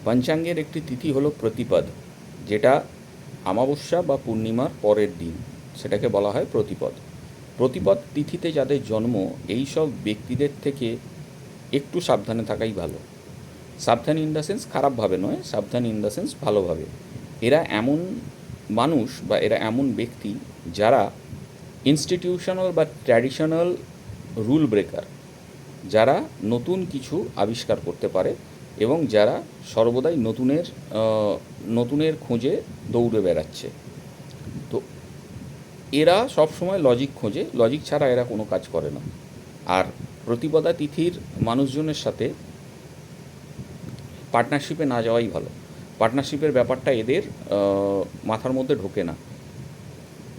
পঞ্চাঙ্গের একটি তিথি হলো প্রতিপদ, যেটা অমাবস্যা বা পূর্ণিমার পরের দিন, সেটাকে বলা হয় প্রতিপদ। প্রতিপদ তিথিতে যাদের জন্ম, এই সব ব্যক্তিদের থেকে একটু সাবধানে থাকাই ভালো। সাবধান ইন দ্য সেন্স খারাপভাবে নয়, সাবধান ইন দ্য সেন্স ভালোভাবে। এরা এমন মানুষ বা এরা এমন ব্যক্তি যারা ইনস্টিটিউশনাল বা ট্র্যাডিশনাল রুল ব্রেকার, যারা নতুন কিছু আবিষ্কার করতে পারে এবং যারা সর্বদাই নতুনের খোঁজে দৌড়ে বেড়াচ্ছে। তো এরা সবসময় লজিক খোঁজে, লজিক ছাড়া এরা কোনো কাজ করে না। আর প্রতিপদা তিথির মানুষজনের সাথে পার্টনারশিপে না যাওয়াই ভালো। পার্টনারশিপের ব্যাপারটা এদের মাথার মধ্যে ঢোকে না,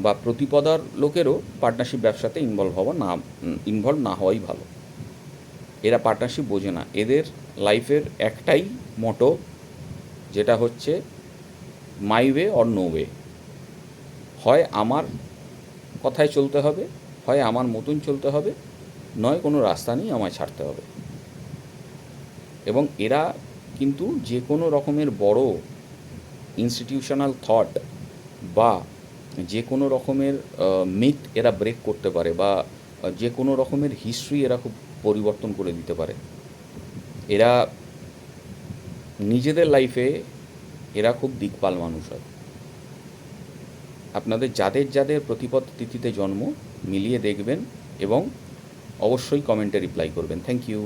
বা প্রতিপদার লোকেরও পার্টনারশিপ ব্যবসাতে ইনভলভ না হওয়াই ভালো। এরা পার্টনারশিপ বোঝে না। এদের লাইফের একটাই মোটো, যেটা হচ্ছে my way or no way. হয় আমার কথায় চলতে হবে, হয় আমার মতন চলতে হবে, নয় কোনো রাস্তা নেই, আমায় ছাড়তে হবে। এবং এরা কিন্তু যে কোনো রকমের বড় ইনস্টিটিউশনাল থট বা যে কোনো রকমের মিথ এরা ব্রেক করতে পারে, বা যে কোনো রকমের হিস্ট্রি এরা খুব পরিবর্তন করে দিতে পারে। এরা নিজেদের লাইফে এরা খুব দিকপাল মানুষ হয়। আপনাদের যাদের যাদের প্রতিপদ তিথিতে জন্ম, মিলিয়ে দেখবেন এবং অবশ্যই কমেন্টে রিপ্লাই করবেন। Thank you.